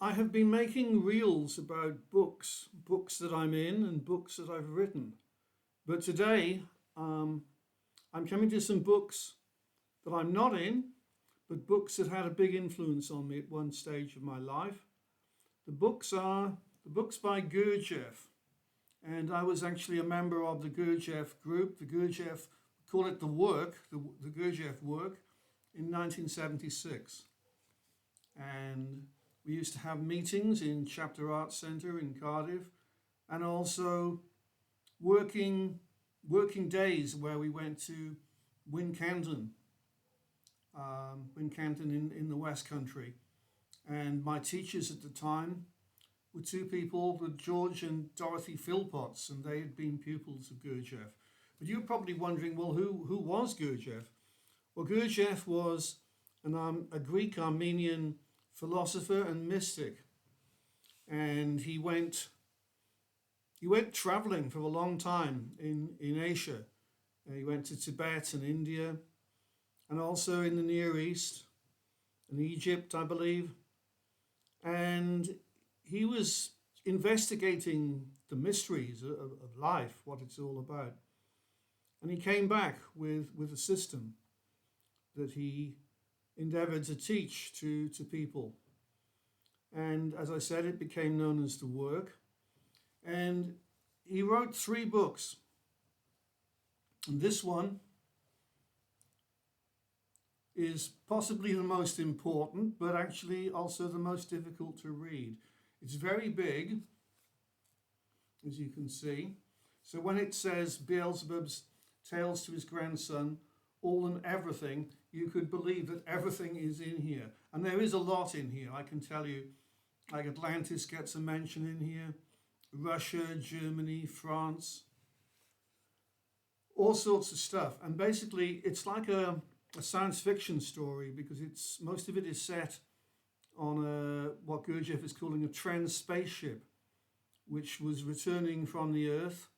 I have been making reels about books that I'm in and books that I've written. But today, I'm coming to some books that I'm not in, but books that had a big influence on me at one stage of my life. The books by Gurdjieff, and I was actually a member of the Gurdjieff Group, call it the Work, the Gurdjieff Work, in 1976. And we used to have meetings in Chapter Arts Centre in Cardiff, and also working days where we went to Wincanton, in the West Country. And my teachers at the time were two people, were George and Dorothy Phillpotts, and they had been pupils of Gurdjieff. But you're probably wondering, well, who was Gurdjieff? Well, Gurdjieff was a Greek-Armenian philosopher and mystic, and he went traveling for a long time in Asia. He went to Tibet and India, and also in the Near East and Egypt, I believe. And he was investigating the mysteries of life, what it's all about. And he came back with a system that he endeavored to teach to people. And as I said, it became known as the Work. And he wrote 3 books. And this one is possibly the most important, but actually also the most difficult to read. It's very big, as you can see. So when it says Beelzebub's tales to his grandson, all and everything, you could believe that everything is in here. And there is a lot in here, I can tell you. Like Atlantis gets a mention in here, Russia, Germany, France, all sorts of stuff. And basically it's like a science fiction story, because most of it is set on what Gurdjieff is calling a trans spaceship, which was returning from the Earth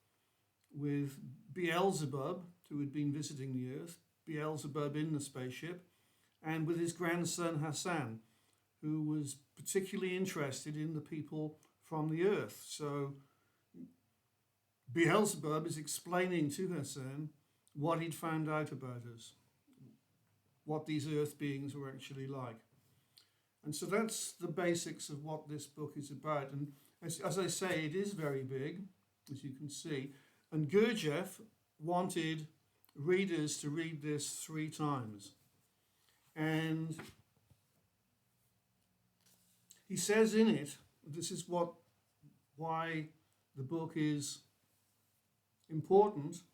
with Beelzebub, who had been visiting the Earth, Beelzebub in the spaceship, and with his grandson Hassan, who was particularly interested in the people from the Earth. So Beelzebub is explaining to Hassan what he'd found out about us, what these Earth beings were actually like. And so that's the basics of what this book is about. And as I say, it is very big, as you can see. And Gurdjieff wanted readers to read this 3 times. And he says in it, this is why the book is important.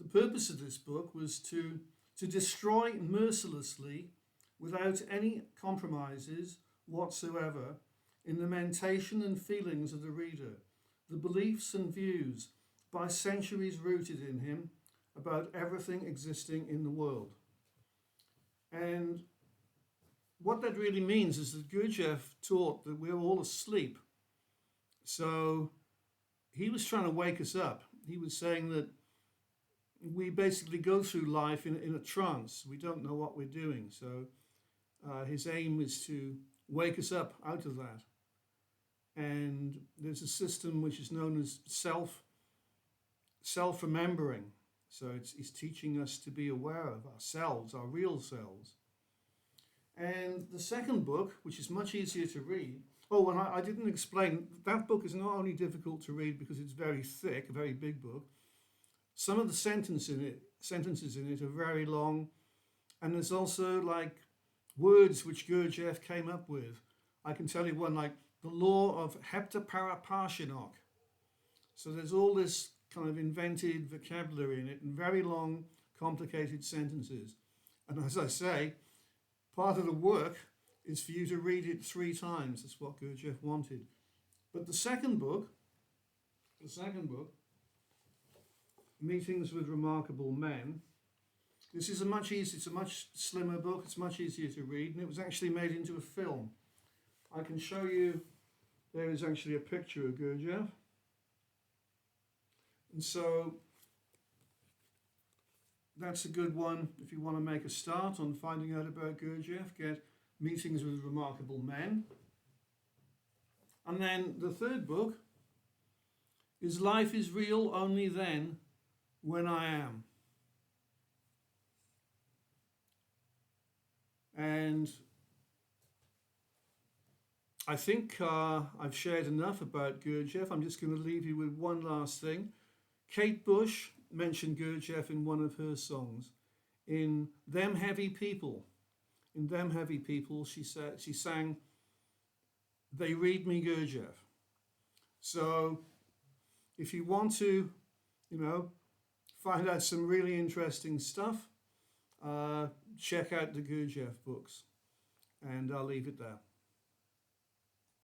The purpose of this book was to destroy mercilessly, without any compromises whatsoever, in the mentation and feelings of the reader, the beliefs and views by centuries rooted in him about everything existing in the world. And what that really means is that Gurdjieff taught that we're all asleep. So he was trying to wake us up. He was saying that we basically go through life in a trance. We don't know what we're doing. So his aim is to wake us up out of that. And there's a system which is known as self-remembering. So he's teaching us to be aware of ourselves, our real selves. And the second book, which is much easier to read, and I didn't explain, that book is not only difficult to read because it's very thick, a very big book. Some of the sentences in it are very long, and there's also like words which Gurdjieff came up with. I can tell you one, like the law of heptaparaparshinok. So there's all this kind of invented vocabulary in it, and very long, complicated sentences. And as I say, part of the work is for you to read it 3 times. That's what Gurdjieff wanted. But the second book, Meetings with Remarkable Men, this is it's a much slimmer book, it's much easier to read, and it was actually made into a film. I can show you, there is actually a picture of Gurdjieff. And so that's a good one if you want to make a start on finding out about Gurdjieff. Get Meetings with Remarkable Men. And then the third book is Life is Real Only Then When I Am. And I think I've shared enough about Gurdjieff. I'm just going to leave you with one last thing. Kate Bush mentioned Gurdjieff in one of her songs. In Them Heavy People, she sang, "They read me Gurdjieff." So if you want to, find out some really interesting stuff, check out the Gurdjieff books. And I'll leave it there.